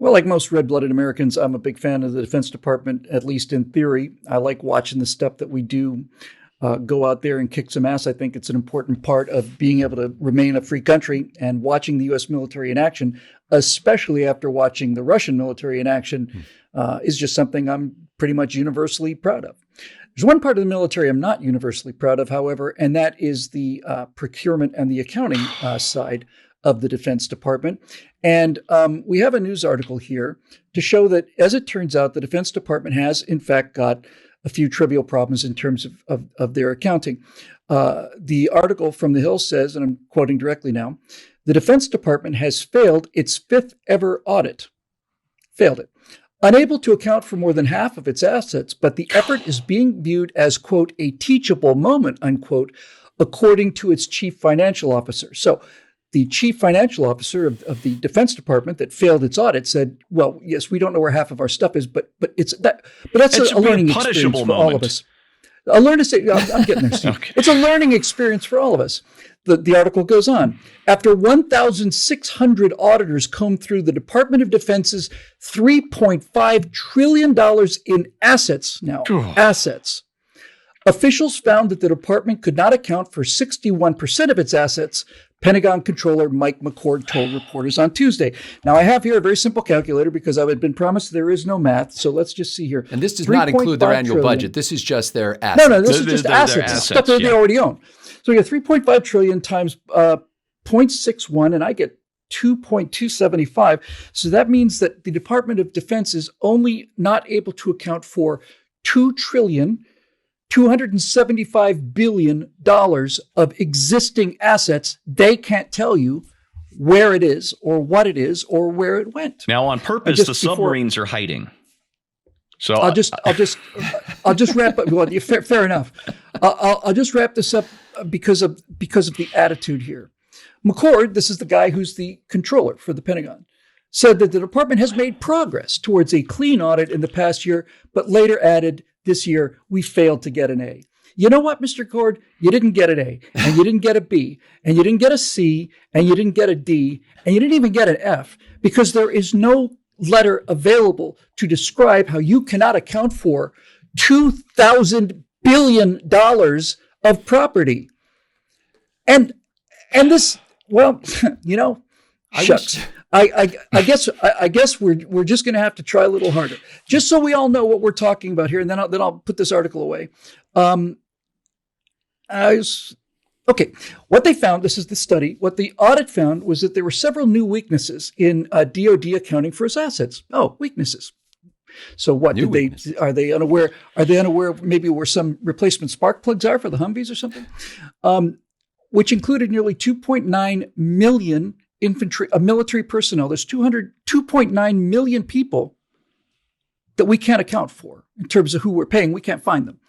Well, like most red-blooded Americans, I'm a big fan of the Defense Department, at least in theory. I like watching the stuff that we do go out there and kick some ass. I think it's an important part of being able to remain a free country, and watching the U.S. military in action, especially after watching the Russian military in action, is just something I'm pretty much universally proud of. There's one part of the military I'm not universally proud of, however, and that is the procurement and the accounting side of the Defense Department. And we have a news article here to show that, as it turns out, the Defense Department has, in fact, got a few trivial problems in terms of their accounting. The article from The Hill says, and I'm quoting directly now, the Defense Department has failed its 5th ever audit. Failed it. Unable to account for more than half of its assets, but the effort is being viewed as, quote, a teachable moment, unquote, according to its chief financial officer. So the chief financial officer of the Defense Department that failed its audit said, well, yes, we don't know where half of our stuff is, but that's a learning experience for all of us. I'm getting there, Steve. Okay. It's a learning experience for all of us. The article goes on. After 1,600 auditors combed through the Department of Defense's $3.5 trillion in assets, officials found that the department could not account for 61% of its assets, Pentagon Comptroller Mike McCord told reporters on Tuesday. Now, I have here a very simple calculator because I had been promised there is no math. So let's just see here. And this does not include their annual budget. This is just their assets. No, this is just assets. Stuff that they already own. So we got 3.5 trillion times 0.61, and I get 2.275. So that means that the Department of Defense is only not able to account for $2.275 billion of existing assets. They can't tell you where it is or what it is or where it went. Now, on purpose, the submarines are hiding. So I'll just wrap up. Well, fair enough. I'll just wrap this up because of the attitude here. McCord, this is the guy who's the controller for the Pentagon, said that the department has made progress towards a clean audit in the past year, but later added, this year, we failed to get an A. You know what, Mr. Cord? You didn't get an A, and you didn't get a B, and you didn't get a C, and you didn't get a D, and you didn't even get an F, because there is no letter available to describe how you cannot account for $2,000 billion of property. And this, well, shucks. I guess we're just going to have to try a little harder, just so we all know what we're talking about here, and then I'll put this article away. Okay, what they found, this is the study, what the audit found was that there were several new weaknesses in DoD accounting for its assets. Oh, weaknesses. So what are they unaware? Are they unaware maybe where some replacement spark plugs are for the Humvees or something? Which included nearly 2.9 million military personnel. There's 2.9 million people that we can't account for in terms of who we're paying. We can't find them.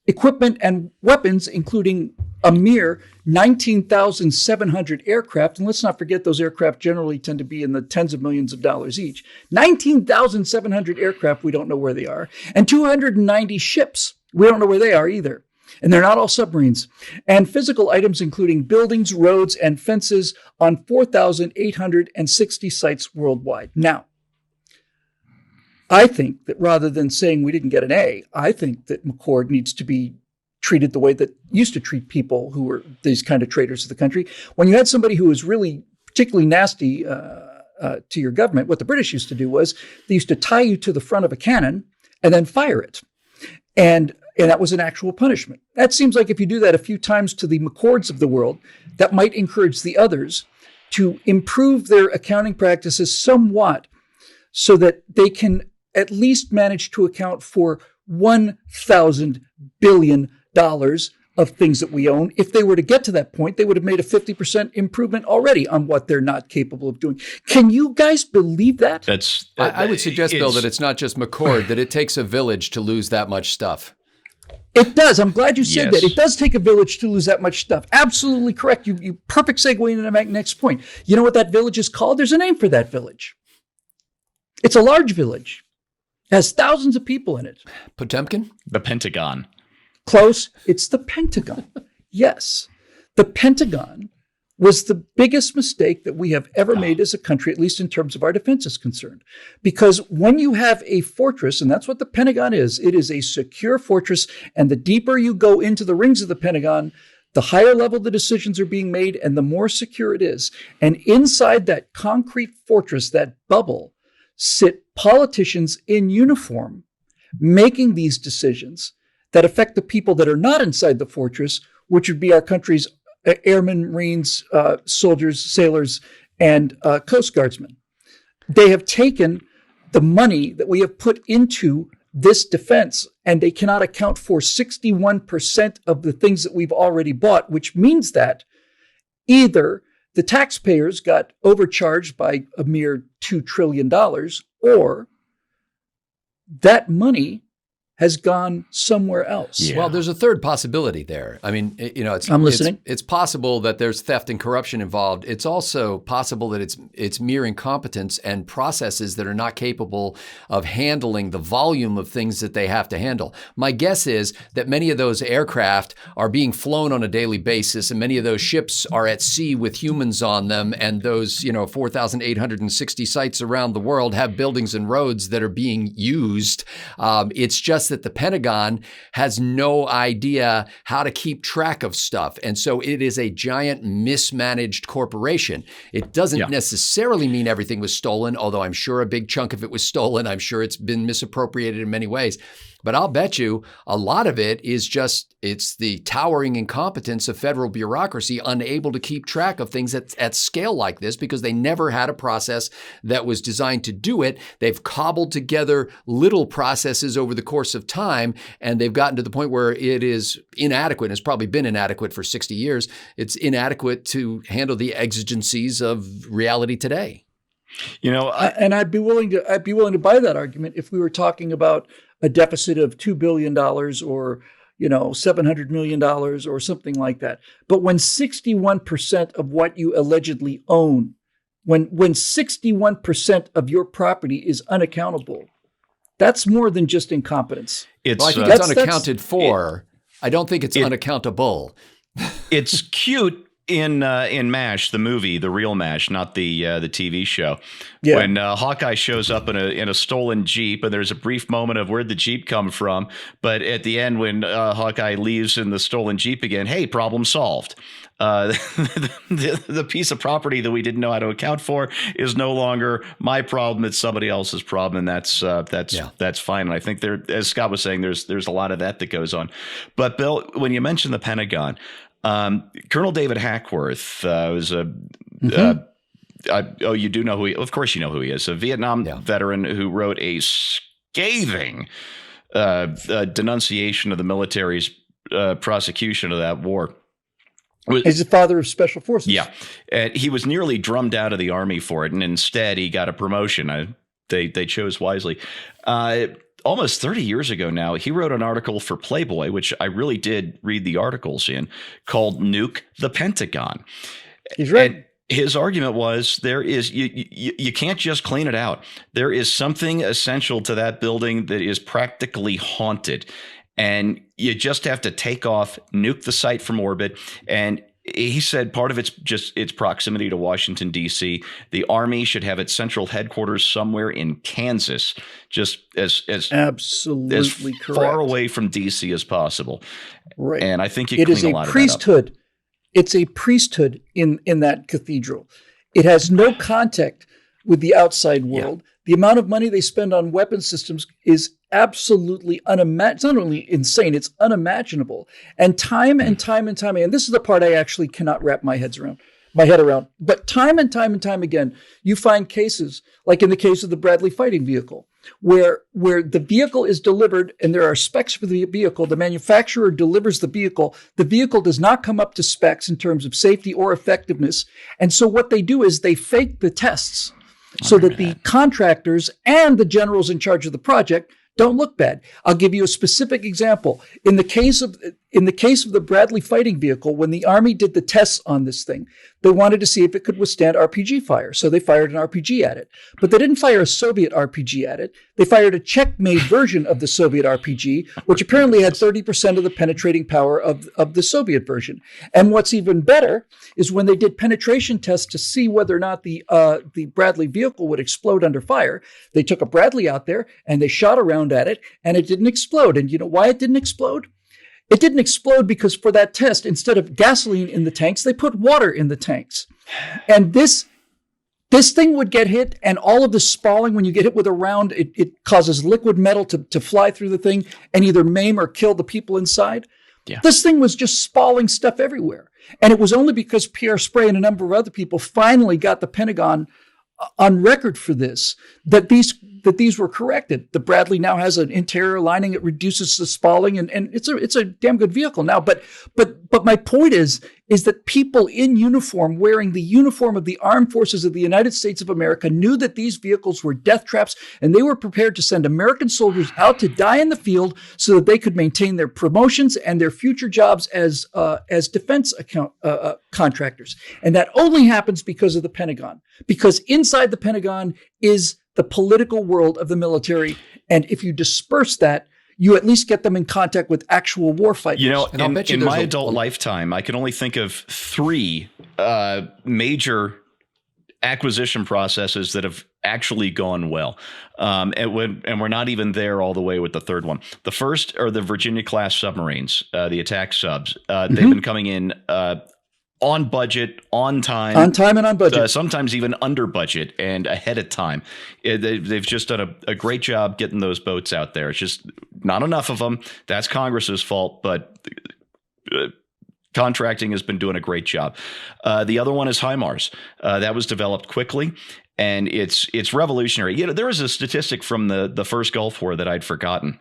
Equipment and weapons, including a mere 19,700 aircraft. And let's not forget those aircraft generally tend to be in the tens of millions of dollars each. 19,700 aircraft, we don't know where they are. And 290 ships, we don't know where they are either. And they're not all submarines. And physical items, including buildings, roads, and fences on 4,860 sites worldwide. Now, I think that rather than saying we didn't get an A, I think that McCord needs to be treated the way that used to treat people who were these kind of traitors to the country. When you had somebody who was really particularly nasty to your government, what the British used to do was they used to tie you to the front of a cannon and then fire it. And that was an actual punishment. That seems like if you do that a few times to the McCords of the world, that might encourage the others to improve their accounting practices somewhat so that they can at least manage to account for $1,000 billion of things that we own. If they were to get to that point, they would have made a 50% improvement already on what they're not capable of doing. Can you guys believe that? I would suggest, Bill, that it's not just McCord, that it takes a village to lose that much stuff. It does. I'm glad you said that. It does take a village to lose that much stuff. Absolutely correct. You perfect segue into the next point. You know what that village is called? There's a name for that village. It's a large village. It has thousands of people in it. Potemkin? The Pentagon. Close. It's the Pentagon. Yes. The Pentagon was the biggest mistake that we have ever made as a country, at least in terms of our defense is concerned. Because when you have a fortress, and that's what the Pentagon is, it is a secure fortress. And the deeper you go into the rings of the Pentagon, the higher level the decisions are being made and the more secure it is. And inside that concrete fortress, that bubble, sit politicians in uniform making these decisions that affect the people that are not inside the fortress, which would be our country's airmen, Marines, soldiers, sailors, and Coast Guardsmen. They have taken the money that we have put into this defense, and they cannot account for 61% of the things that we've already bought, which means that either the taxpayers got overcharged by a mere $2 trillion, or that money has gone somewhere else. Yeah. Well, there's a third possibility there. I mean, I'm listening. It's possible that there's theft and corruption involved. It's also possible that it's mere incompetence and processes that are not capable of handling the volume of things that they have to handle. My guess is that many of those aircraft are being flown on a daily basis, and many of those ships are at sea with humans on them, and those 4,860 sites around the world have buildings and roads that are being used. It's just that the Pentagon has no idea how to keep track of stuff. And so it is a giant mismanaged corporation. It doesn't necessarily mean everything was stolen, although I'm sure a big chunk of it was stolen. I'm sure it's been misappropriated in many ways. But I'll bet you a lot of it is it's the towering incompetence of federal bureaucracy, unable to keep track of things at scale like this because they never had a process that was designed to do it. They've cobbled together little processes over the course of time, and they've gotten to the point where it is inadequate. It's probably been inadequate for 60 years. It's inadequate to handle the exigencies of reality today. And I'd be willing to buy that argument if we were talking about a deficit of $2 billion or, $700 million or something like that. But when 61% of what you allegedly own, when 61% of your property is unaccountable, that's more than just incompetence. I think it's unaccounted for. I don't think it's unaccountable. It's cute. In MASH, the movie, the real MASH, not the TV show, when Hawkeye shows up in a stolen Jeep, and there's a brief moment of where'd the Jeep come from, but at the end, when Hawkeye leaves in the stolen Jeep again, hey, problem solved. The piece of property that we didn't know how to account for is no longer my problem; it's somebody else's problem, and that's fine. And I think as Scott was saying, there's a lot of that goes on. But Bill, when you mentioned the Pentagon. Colonel David Hackworth was you do know who he? Of course, you know who he is. A Vietnam veteran who wrote a scathing denunciation of the military's prosecution of that war. He's the father of special forces. Yeah, he was nearly drummed out of the Army for it, and instead he got a promotion. They chose wisely. Almost 30 years ago now, he wrote an article for Playboy, which I really did read the articles in, called Nuke the Pentagon. He's right. And his argument was you can't just clean it out. There is something essential to that building that is practically haunted. And you just have to take off, nuke the site from orbit. And he said part of it's just its proximity to Washington, D.C. The Army should have its central headquarters somewhere in Kansas, just as absolutely as correct. Far away from D.C. as possible. Right. And I think you clean a lot of that up. It's a priesthood in that cathedral. It has no contact with the outside world. Yeah. The amount of money they spend on weapon systems is absolutely unimaginable. It's not only insane, it's unimaginable. And time and time again, and this is the part I actually cannot wrap my head around. But time and time again, you find cases, like in the case of the Bradley fighting vehicle, where the vehicle is delivered and there are specs for the vehicle. The manufacturer delivers the vehicle. The vehicle does not come up to specs in terms of safety or effectiveness. And so what they do is they fake the tests so that the contractors and the generals in charge of the project don't look bad. I'll give you a specific example. In the case of in the case of the Bradley fighting vehicle, when the Army did the tests on this thing, they wanted to see if it could withstand RPG fire. So they fired an RPG at it. But they didn't fire a Soviet RPG at it. They fired a Czech-made version of the Soviet RPG, which apparently had 30% of the penetrating power of the Soviet version. And what's even better is when they did penetration tests to see whether or not the Bradley vehicle would explode under fire, they took a Bradley out there and they shot around at it, and it didn't explode. And you know why it didn't explode? It didn't explode because for that test, instead of gasoline in the tanks, they put water in the tanks. And this thing would get hit, and all of the spalling, when you get hit with a round, it causes liquid metal to fly through the thing and either maim or kill the people inside. Yeah. This thing was just spalling stuff everywhere. And it was only because Pierre Sprey and a number of other people finally got the Pentagon on record for this, that these were corrected. The Bradley now has an interior lining. It reduces the spalling, and it's a damn good vehicle now. But my point is that people in uniform, wearing the uniform of the Armed Forces of the United States of America, knew that these vehicles were death traps, and they were prepared to send American soldiers out to die in the field so that they could maintain their promotions and their future jobs as defense contractors. And that only happens because of the Pentagon, because inside the Pentagon is the political world of the military. And if you disperse that, you at least get them in contact with actual war fighters. You know, in my adult lifetime, I can only think of 3 major acquisition processes that have actually gone well. And we're not even there all the way with the third one. The first are the Virginia-class submarines, the attack subs. They've been coming in on budget, on time and on budget, sometimes even under budget and ahead of time. They've just done a great job getting those boats out there. It's just not enough of them. That's Congress's fault, but contracting has been doing a great job. The other one is HIMARS. That was developed quickly, and it's revolutionary. You know, there was a statistic from the first Gulf War that I'd forgotten.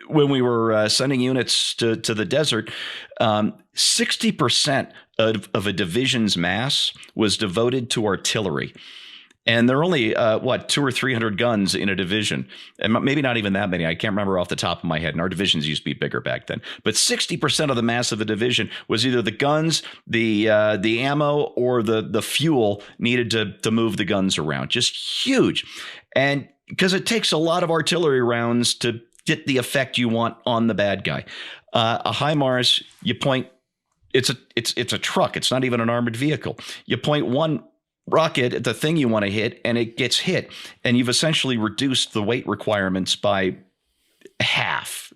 When we were sending units to the desert, 60% of a division's mass was devoted to artillery. And there are only, 200 or 300 guns in a division. And maybe not even that many. I can't remember off the top of my head. And our divisions used to be bigger back then. But 60% of the mass of a division was either the guns, the ammo, or the fuel needed to move the guns around. Just huge. And because it takes a lot of artillery rounds to get the effect you want on the bad guy. A HIMARS, you point, it's a truck. It's not even an armored vehicle. You point one rocket at the thing you want to hit, and it gets hit, and you've essentially reduced the weight requirements by half.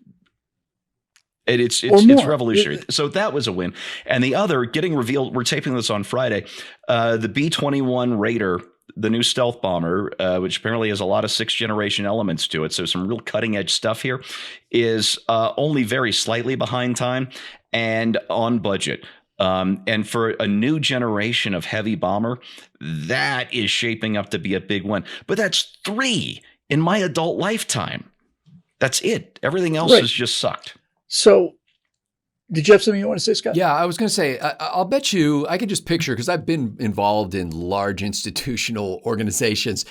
It's revolutionary. So that was a win. And the other, getting revealed, we're taping this on Friday, the B-21 Raider, the new stealth bomber, which apparently has a lot of 6th generation elements to it, so some real cutting edge stuff here, is only very slightly behind time and on budget. And for a new generation of heavy bomber, that is shaping up to be a big one. But that's 3 in my adult lifetime. That's it. Everything else has just sucked. So did you have something you want to say, Scott? Yeah, I was going to say, I'll bet you, I can just picture, because I've been involved in large institutional organizations,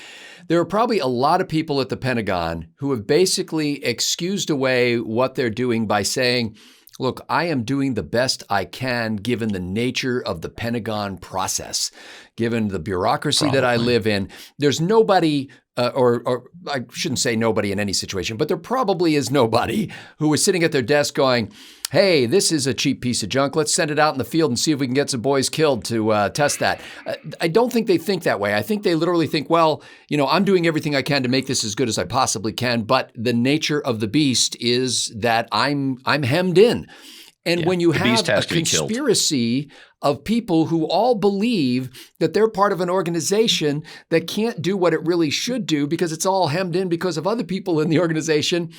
there are probably a lot of people at the Pentagon who have basically excused away what they're doing by saying, look, I am doing the best I can given the nature of the Pentagon process, given the bureaucracy that I live in. There's nobody, or I shouldn't say nobody in any situation, but there probably is nobody who is sitting at their desk going, hey, this is a cheap piece of junk. Let's send it out in the field and see if we can get some boys killed to test that. I don't think they think that way. I think they literally think, well, you know, I'm doing everything I can to make this as good as I possibly can, but the nature of the beast is that I'm hemmed in. And when you have a conspiracy of people who all believe that they're part of an organization that can't do what it really should do because it's all hemmed in because of other people in the organization,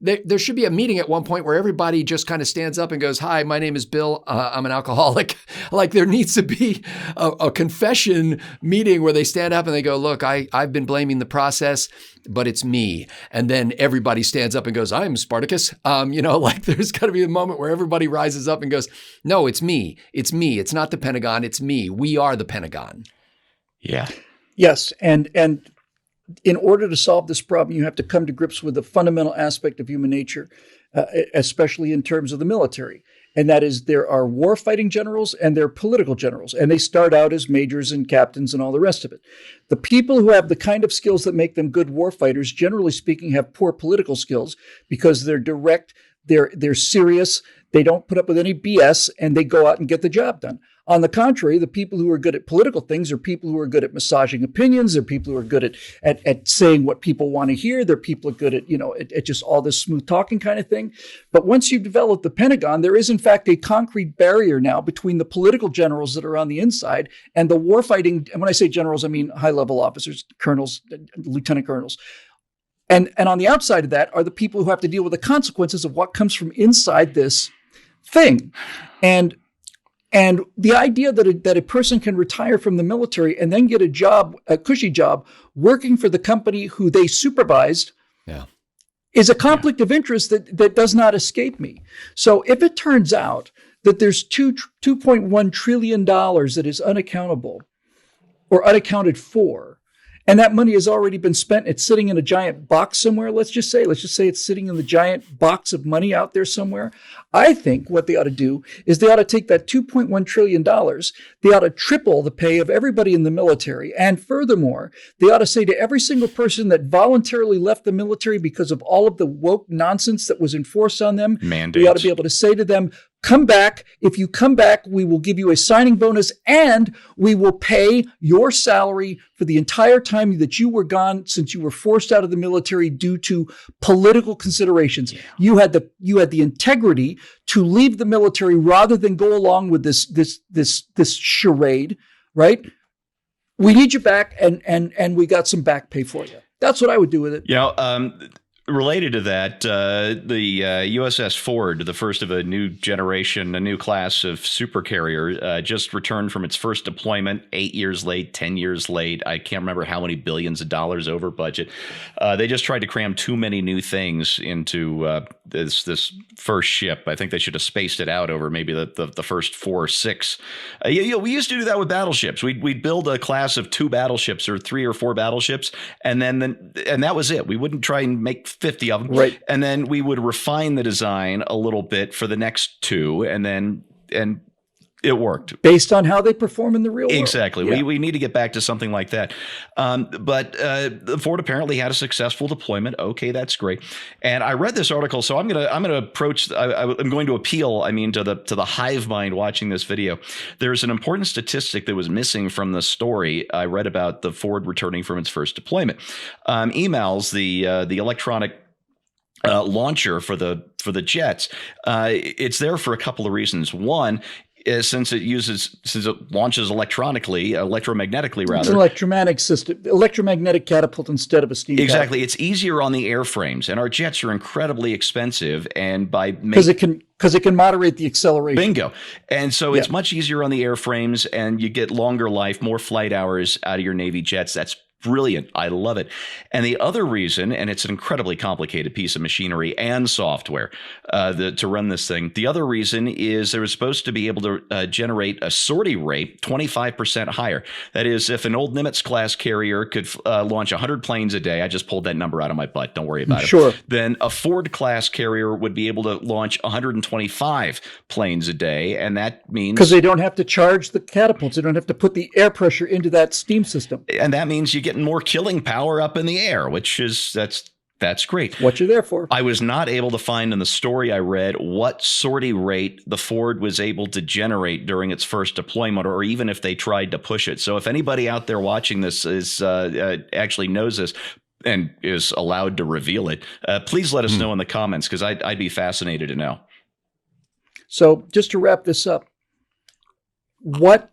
there should be a meeting at one point where everybody just kind of stands up and goes, hi, my name is Bill. I'm an alcoholic. Like there needs to be a confession meeting where they stand up and they go, look, I've been blaming the process, but it's me. And then everybody stands up and goes, I'm Spartacus. Like there's got to be a moment where everybody rises up and goes, no, it's me. It's me. It's not the Pentagon. It's me. We are the Pentagon. Yeah. Yes. And in order to solve this problem, you have to come to grips with the fundamental aspect of human nature. especially in terms of the military. And that is, there are warfighting generals and there are political generals, and they start out as majors and captains and all the rest of it. The people who have the kind of skills that make them good warfighters, generally speaking, have poor political skills because they're direct, they're serious, they don't put up with any BS, and they go out and get the job done. On the contrary, the people who are good at political things are people who are good at massaging opinions. They're people who are good at saying what people want to hear. They're people who are good at just all this smooth talking kind of thing. But once you've developed the Pentagon, there is in fact a concrete barrier now between the political generals that are on the inside and the warfighting. And when I say generals, I mean high-level officers, colonels, lieutenant colonels. And on the outside of that are the people who have to deal with the consequences of what comes from inside this thing. And the idea that a person can retire from the military and then get a cushy job, working for the company who they supervised, is a conflict of interest that does not escape me. So if it turns out that there's $2.1 trillion that is unaccountable or unaccounted for, and that money has already been spent, it's sitting in a giant box somewhere. Let's just say it's sitting in the giant box of money out there somewhere. I think what they ought to do is they ought to take that $2.1 trillion. They ought to triple the pay of everybody in the military. And furthermore, they ought to say to every single person that voluntarily left the military because of all of the woke nonsense that was enforced on them, mandates. We ought to be able to say to them, come back. If you come back, we will give you a signing bonus and we will pay your salary for the entire time that you were gone, since you were forced out of the military due to political considerations. Yeah. You had the integrity to leave the military rather than go along with this charade, right? We need you back and we got some back pay for you. That's what I would do with it. Related to that, the USS Ford, the first of a new generation, a new class of supercarrier, just returned from its first deployment, 8 years late, 10 years late. I can't remember how many billions of dollars over budget. They just tried to cram too many new things into this first ship. I think they should have spaced it out over maybe the first 4 or 6. We used to do that with battleships. We'd build a class of 2 battleships or 3 or 4 battleships, and that was it. We wouldn't try and make 50 of them. Right. And then we would refine the design a little bit for the next 2, and it worked. Based on how they perform in the real world. Exactly. Yeah. We need to get back to something like that. But Ford apparently had a successful deployment. Okay, that's great. And I read this article, so I'm going to appeal to the hive mind watching this video. There's an important statistic that was missing from the story I read about the Ford returning from its first deployment. Emails, the electronic launcher for the jets, it's there for a couple of reasons. One, since it launches electromagnetically rather. It's an electromagnetic system, electromagnetic catapult instead of a steam Exactly. catapult. It's easier on the airframes, and our jets are incredibly expensive, and because it can moderate the acceleration. Bingo. And so it's much easier on the airframes, and you get longer life, more flight hours out of your Navy jets. That's brilliant. I love it. And the other reason, and it's an incredibly complicated piece of machinery and software to run this thing. The other reason is they were supposed to be able to generate a sortie rate 25% higher. That is, if an old Nimitz class carrier could launch 100 planes a day, I just pulled that number out of my butt. Don't worry about it. Sure. Then a Ford class carrier would be able to launch 125 planes a day. And that means because they don't have to charge the catapults. They don't have to put the air pressure into that steam system. And that means you get more killing power up in the air, which is that's great. What you're there for. I was not able to find in the story I read what sortie rate the Ford was able to generate during its first deployment, or even if they tried to push it. So if anybody out there watching this is actually knows this and is allowed to reveal it, please let us know in the comments, because I'd be fascinated to know. So just to wrap this up, what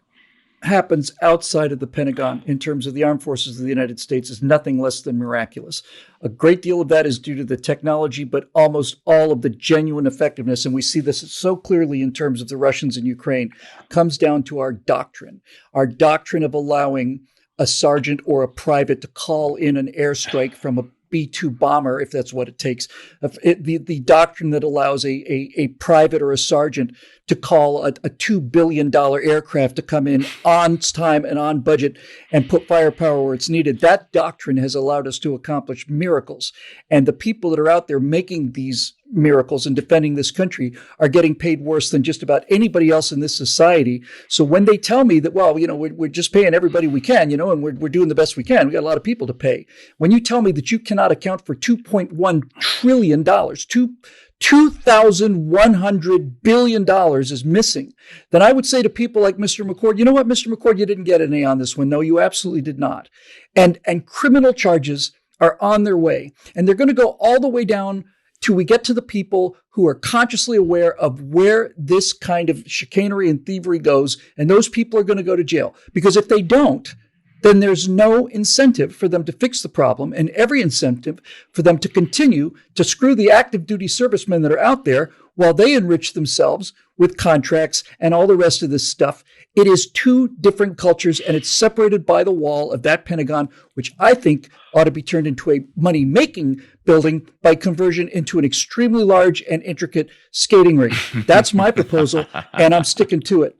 happens outside of the Pentagon in terms of the armed forces of the United States is nothing less than miraculous. A great deal of that is due to the technology, but almost all of the genuine effectiveness, and we see this so clearly in terms of the Russians in Ukraine, comes down to our doctrine of allowing a sergeant or a private to call in an airstrike from a B-2 bomber, if that's what it takes. The doctrine that allows a private or a sergeant to call a $2 billion aircraft to come in on time and on budget and put firepower where it's needed. That doctrine has allowed us to accomplish miracles. And the people that are out there making these miracles and defending this country are getting paid worse than just about anybody else in this society. So when they tell me that, well, we're just paying everybody we can, and we're doing the best we can, we got a lot of people to pay. When you tell me that you cannot account for $2.1 trillion, $2,100 billion is missing, then I would say to people like Mr. McCord, you know what, Mr. McCord, you didn't get an A on this one. No, you absolutely did not. And criminal charges are on their way. And they're going to go all the way down till we get to the people who are consciously aware of where this kind of chicanery and thievery goes. And those people are going to go to jail. Because if they don't, then there's no incentive for them to fix the problem and every incentive for them to continue to screw the active duty servicemen that are out there while they enrich themselves with contracts and all the rest of this stuff. It is two different cultures, and it's separated by the wall of that Pentagon, which I think ought to be turned into a money-making building by conversion into an extremely large and intricate skating rink. That's my proposal, and I'm sticking to it.